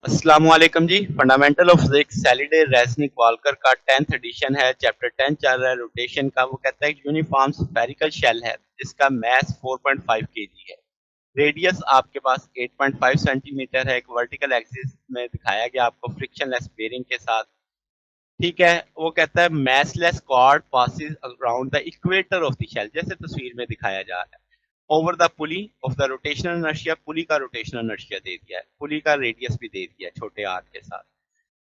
अस्सलामुअलैकुम जी। Fundamental of physics Halliday Resnick Walker का 10th एडिशन है। चैप्टर 10 चल रहा है रोटेशन का। वो कहता है कि यूनिफॉर्म स्फेरिकल शेल है जिसका मास 4.5 केजी है। रेडियस आपके पास 8.5 सेंटीमीटर है। एक वर्टिकल एक्सिस में दिखाया गया आपको फ्रिक्शनलेस बेरिंग के साथ। ठीक है, वो कहता है massless cord passes around the equator of the shell, जैसे तस्वीर में दिखाया जा रहा है। Over the pulley of the rotational inertia, pulley का रोटेशनल इनर्शिया दे दिया है, पुली का रेडियस भी दे दिया है छोटे आर के साथ।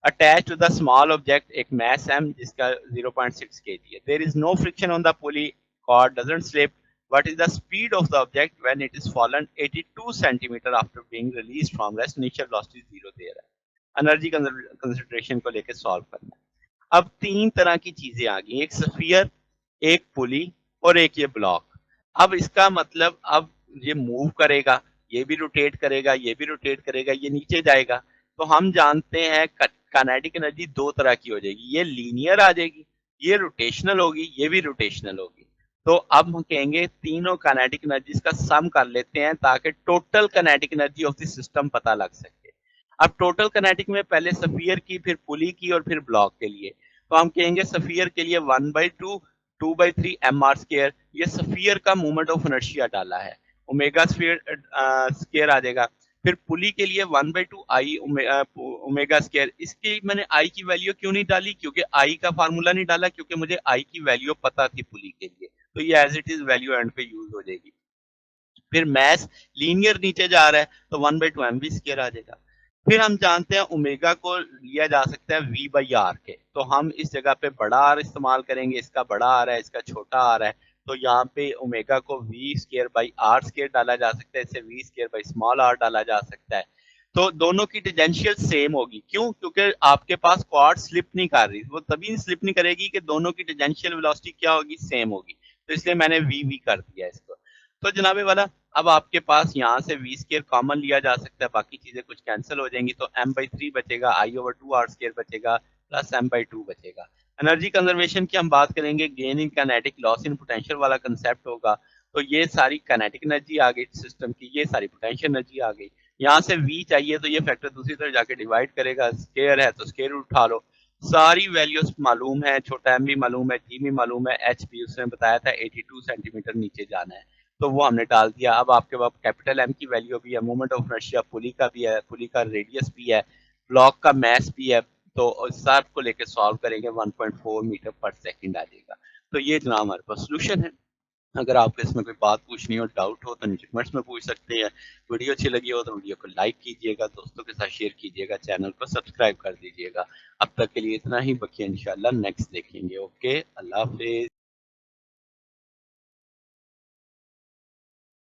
Attach to the small object एक मैस एम जिसका 0.6 केजी है। There is no friction on the pulley, cord doesn't slip. What is the speed of the object when it is fallen 82 centimeter after being released from rest? Initial velocity 0 there है। Energy concentration को लेकर solve करना है। अब तीन तरह की चीजें आ गई, एक स्फीयर, एक पुली और एक ये ब्लॉक। अब इसका मतलब अब ये मूव करेगा, ये भी रोटेट करेगा, ये भी रोटेट करेगा, ये नीचे जाएगा। तो हम जानते हैं काइनेटिक एनर्जी दो तरह की हो जाएगी, ये लीनियर आ जाएगी, ये रोटेशनल होगी, ये भी रोटेशनल होगी। तो अब हम कहेंगे तीनों काइनेटिक एनर्जीज का सम कर लेते हैं ताकि total kinetic energy of the system पता लग सके। अब टोटल काइनेटिक में पहले स्फीयर की, फिर पुली की और फिर ब्लॉक के लिए। तो हम कहेंगे स्फीयर के लिए 1/2 2/3 mr²। ये स्फीयर का मोमेंट ऑफ इनर्शिया डाला है, ओमेगा स्क्वायर आ जाएगा। फिर पुली के लिए 1/2 आई ओमेगा स्क्वायर। इसकी मैंने आई की वैल्यू क्यों नहीं डाली, क्योंकि आई का फार्मूला नहीं डाला, क्योंकि मुझे आई की वैल्यू पता थी पुली के लिए। तो ये as it is value and पे यूज हो जाएगी। फिर मैस लीनियर नीचे जा रहा है तो 1/2 mv स्क्वायर आ जाएगा। फिर हम जानते हैं ओमेगा को लिया जा सकता है v/r के, तो हम इस जगह पे बड़ा आर इस्तेमाल करेंगे, इसका बड़ा आर है, इसका छोटा आर है। तो यहाँ पे ओमेगा को v²/r² डाला जा सकता है, इसे v²/स्मॉल आर डाला जा सकता है। तो दोनों की टेंजेंशियल सेम होगी, क्यों? क्योंकि आपके पास क्वाड स्लिप नहीं कर रही, वो तभी स्लिप नहीं करेगी कि दोनों की टेंजेंशियल वेलोसिटी क्या होगी, सेम होगी। तो इसलिए मैंने v कर दिया इसको। तो जनाबे वाला, अब आपके पास यहाँ से v² कॉमन लिया जा सकता है, बाकी चीजें कुछ कैंसिल हो जाएंगी, तो m/3 बचेगा, I/2r² बचेगा, प्लस m/2 बचेगा। एनर्जी कंजर्वेशन की हम बात करेंगे, gain in kinetic, loss in potential वाला कंसेप्ट होगा। तो ये सारी काइनेटिक एनर्जी आ गई सिस्टम की, ये सारी पोटेंशियल एनर्जी आ गई। यहाँ से v चाहिए तो ये फैक्टर दूसरी तरफ जाके डिवाइड करेगा, स्केयर है तो स्केयर उठा लो। सारी वैल्यूज मालूम है, छोटा m भी मालूम है, g भी मालूम है, h भी उसने बताया था 82 सेंटीमीटर नीचे जाना है, तो वो हमने डाल दिया। अब आपके पास कैपिटल एम की वैल्यू भी है, मोमेंट ऑफ इनर्शिया पुली का भी है, पुली का रेडियस भी है, ब्लॉक का मास भी है। तो सब को लेकर सॉल्व करेंगे 1.4 मीटर पर सेकंड आ जाएगा। तो ये जनाब हमारे पास सोल्यूशन है। अगर आपको इसमें कोई बात पूछनी हो, डाउट हो, तो नीचे कमेंट्स में पूछ सकते हैं। वीडियो अच्छी लगी हो तो वीडियो को लाइक कीजिएगा, दोस्तों के साथ शेयर कीजिएगा, चैनल को सब्सक्राइब कर दीजिएगा। अब तक के लिए इतना ही, बाकी इंशाल्लाह नेक्स्ट देखेंगे। ओके, अल्लाह हाफिज।